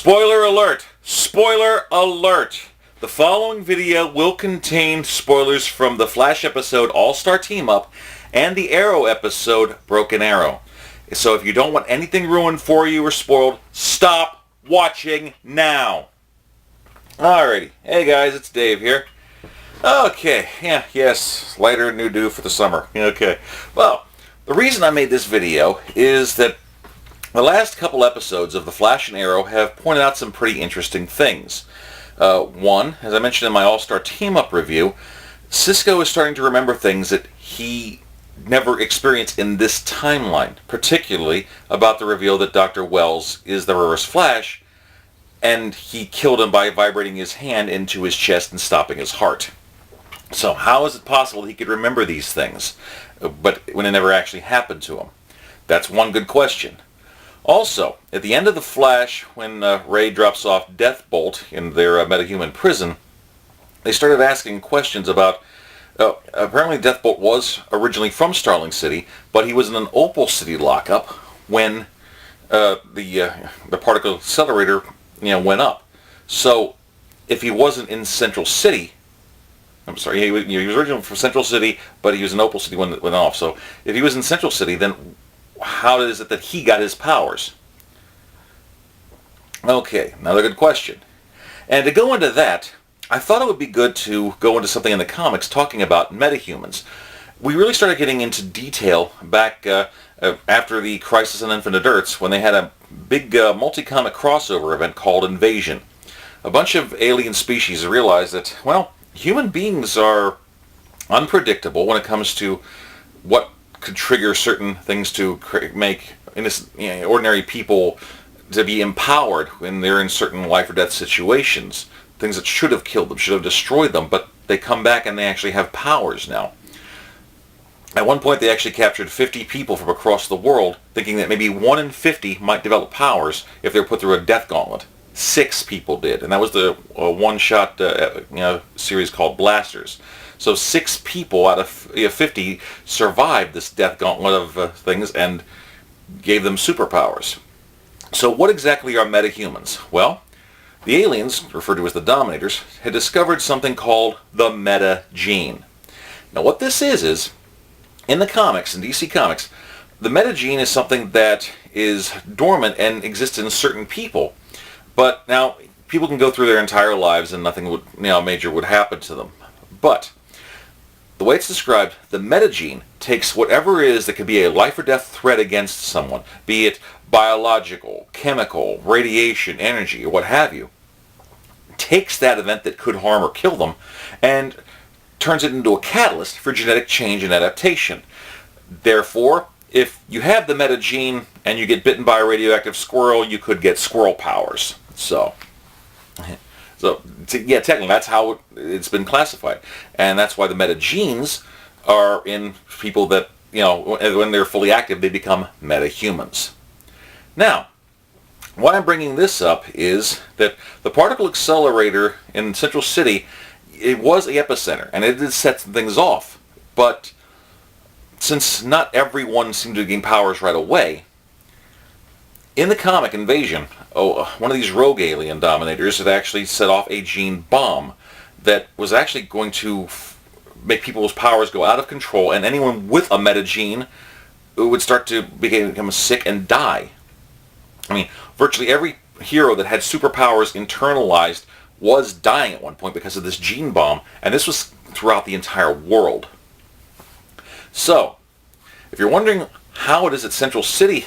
Spoiler alert! Spoiler alert! The following video will contain spoilers from the Flash episode All-Star Team Up and the Arrow episode Broken Arrow. So if you don't want anything ruined for you or spoiled, stop watching now. Alrighty. Hey guys, it's Dave here. Okay, yes, lighter new do for the summer. Okay. Well, the reason I made this video is that the last couple episodes of The Flash and Arrow have pointed out some pretty interesting things. One, as I mentioned in my All-Star Team Up review, Cisco is starting to remember things that he never experienced in this timeline, particularly about the reveal that Dr. Wells is the Reverse Flash, and he killed him by vibrating his hand into his chest and stopping his heart. So how is it possible that he could remember these things, but when it never actually happened to him? That's one good question. Also, at the end of The Flash, when Ray drops off Deathbolt in their Metahuman prison, they started asking questions about, apparently Deathbolt was originally from Starling City, but he was in an Opal City lockup when the particle accelerator went up. So, if he wasn't in Central City, I'm sorry, he was originally from Central City, but he was in Opal City when it went off. So, if he was in Central City, then how is it that he got his powers? Okay, another good question. And to go into that, I thought it would be good to go into something in the comics talking about metahumans. We really started getting into detail back after the Crisis on Infinite Earths when they had a big multi-comic crossover event called Invasion. A bunch of alien species realized that, well, human beings are unpredictable when it comes to what could trigger certain things to make ordinary people to be empowered when they're in certain life or death situations. Things that should have killed them, should have destroyed them, but they come back and they actually have powers now. At one point they actually captured 50 people from across the world, thinking that maybe 1 in 50 might develop powers if they were put through a death gauntlet. 6 people did, and that was the one-shot series called Blasters. So 6 people out of 50 survived this death gauntlet of things and gave them superpowers. So what exactly are metahumans? Well, the aliens, referred to as the Dominators, had discovered something called the meta gene. Now what this is in the comics, in DC Comics, the meta gene is something that is dormant and exists in certain people. But now, people can go through their entire lives and nothing major would happen to them. But the way it's described, the metagene takes whatever it is that could be a life or death threat against someone, be it biological, chemical, radiation, energy, or what have you, takes that event that could harm or kill them and turns it into a catalyst for genetic change and adaptation. Therefore, if you have the metagene and you get bitten by a radioactive squirrel, you could get squirrel powers. So technically that's how it's been classified. And that's why the metagenes are in people that, when they're fully active, they become metahumans. Now, why I'm bringing this up is that the particle accelerator in Central City, it was the epicenter, and it did set things off. But since not everyone seemed to gain powers right away, in the comic Invasion, one of these rogue alien dominators had actually set off a gene bomb that was actually going to make people's powers go out of control, and anyone with a metagene would start to become sick and die. I mean, virtually every hero that had superpowers internalized was dying at one point because of this gene bomb, and this was throughout the entire world. So, if you're wondering how it is that Central City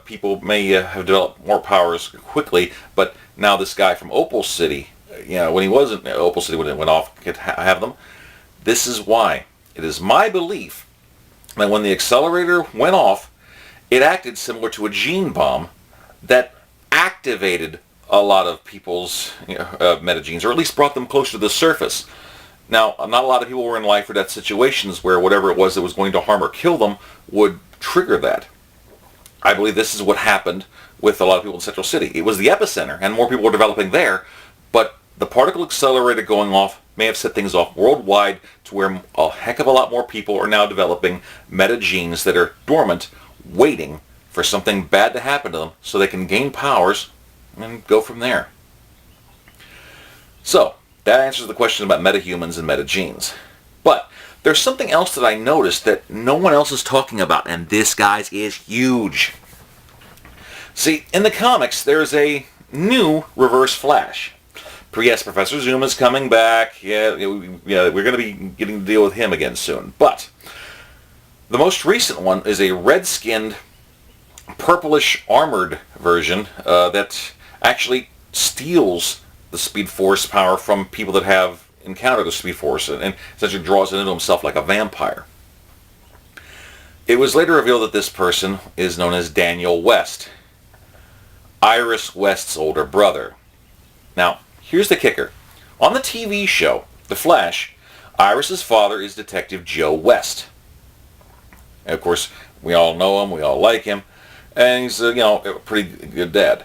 people may have developed more powers quickly, but now this guy from Opal City, when he wasn't Opal City when it went off, could have them. This is why. It is my belief that when the accelerator went off, it acted similar to a gene bomb that activated a lot of people's metagenes, or at least brought them closer to the surface. Now, not a lot of people were in life or death situations where whatever it was that was going to harm or kill them would trigger that. I believe this is what happened with a lot of people in Central City. It was the epicenter, and more people were developing there, but the particle accelerator going off may have set things off worldwide to where a heck of a lot more people are now developing metagenes that are dormant, waiting for something bad to happen to them so they can gain powers and go from there. So, that answers the question about metahumans and metagenes. But there's something else that I noticed that no one else is talking about, and this, guys, is huge. See, in the comics, there's a new Reverse Flash. Yes, Professor Zoom is coming back. Yeah, we're going to be getting to deal with him again soon. But the most recent one is a red-skinned, purplish armored version that actually steals the Speed Force power from people that have encountered the Speed Force and essentially draws it into himself like a vampire. It was later revealed that this person is known as Daniel West, Iris West's older brother. Now, here's the kicker. On the TV show, The Flash, Iris's father is Detective Joe West. And of course, we all know him, we all like him, and he's a pretty good dad.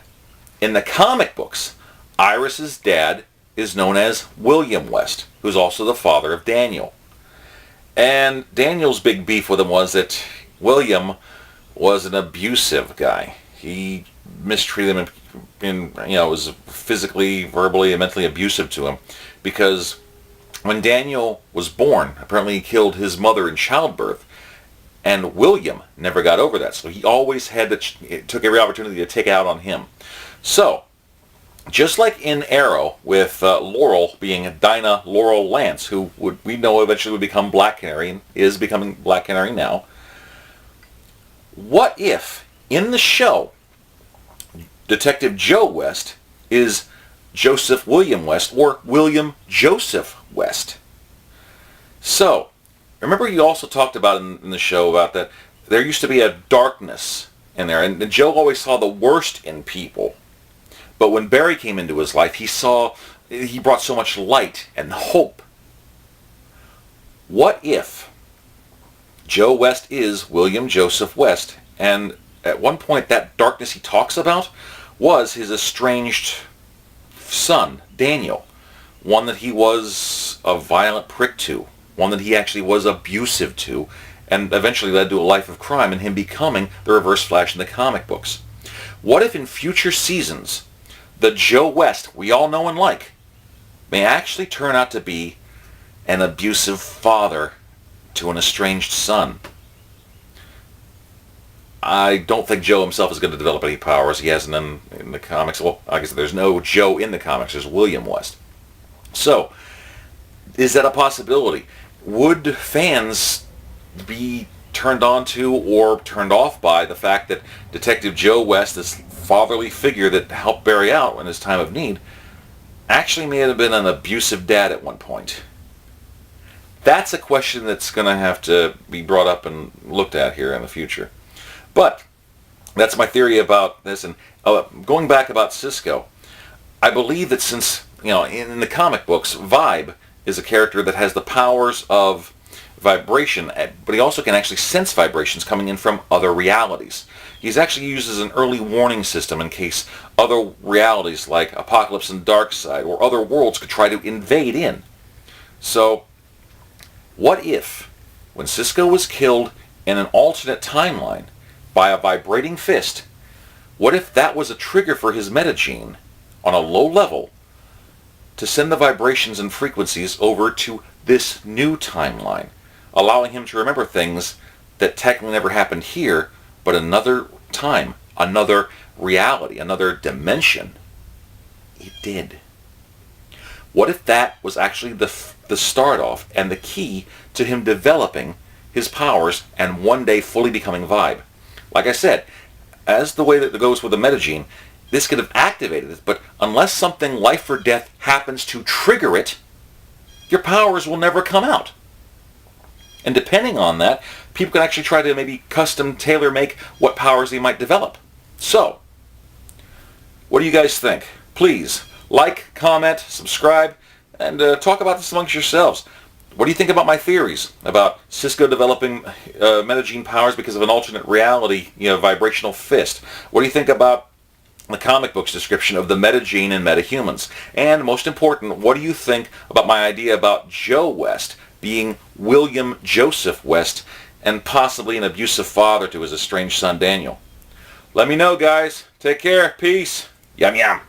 In the comic books, Iris's dad is known as William West, who's also the father of Daniel. And Daniel's big beef with him was that William was an abusive guy. He mistreated him and was physically, verbally, and mentally abusive to him because when Daniel was born, apparently he killed his mother in childbirth, and William never got over that. So he always had took every opportunity to take it out on him. So, just like in Arrow with Laurel being Dinah Laurel Lance, who we know eventually would become Black Canary and is becoming Black Canary now, what if in the show Detective Joe West is Joseph William West or William Joseph West? So, remember you also talked about in the show about that there used to be a darkness in there, and Joe always saw the worst in people. But when Barry came into his life, he brought so much light and hope. What if Joe West is William Joseph West, and at one point that darkness he talks about was his estranged son, Daniel, one that he was a violent prick to, one that he actually was abusive to, and eventually led to a life of crime and him becoming the Reverse Flash in the comic books. What if in future seasons the Joe West we all know and like may actually turn out to be an abusive father to an estranged son? I don't think Joe himself is going to develop any powers. He hasn't in the comics. Well, I guess there's no Joe in the comics. There's William West. So, is that a possibility? Would fans be turned on to or turned off by the fact that Detective Joe West, this fatherly figure that helped Barry out in his time of need, actually may have been an abusive dad at one point? That's a question that's going to have to be brought up and looked at here in the future. But that's my theory about this. And going back about Cisco, I believe that since, in the comic books, Vibe is a character that has the powers of vibration, but he also can actually sense vibrations coming in from other realities. He's actually used as an early warning system in case other realities like Apocalypse and Darkseid or other worlds could try to invade in. So, what if, when Cisco was killed in an alternate timeline by a vibrating fist, what if that was a trigger for his metagene on a low level to send the vibrations and frequencies over to this new timeline, allowing him to remember things that technically never happened here, but another time, another reality, another dimension, it did. What if that was actually the start off and the key to him developing his powers and one day fully becoming Vibe? Like I said, as the way that it goes with the metagene, this could have activated it, but unless something life or death happens to trigger it, your powers will never come out. And depending on that, people can actually try to maybe custom tailor make what powers they might develop. So, what do you guys think? Please like, comment, subscribe, and talk about this amongst yourselves. What do you think about my theories about Cisco developing metagene powers because of an alternate reality, vibrational fist? What do you think about the comic book's description of the metagene and metahumans? And most important, what do you think about my idea about Joe West being William Joseph West and possibly an abusive father to his estranged son Daniel? Let me know, guys. Take care. Peace. Yum yum.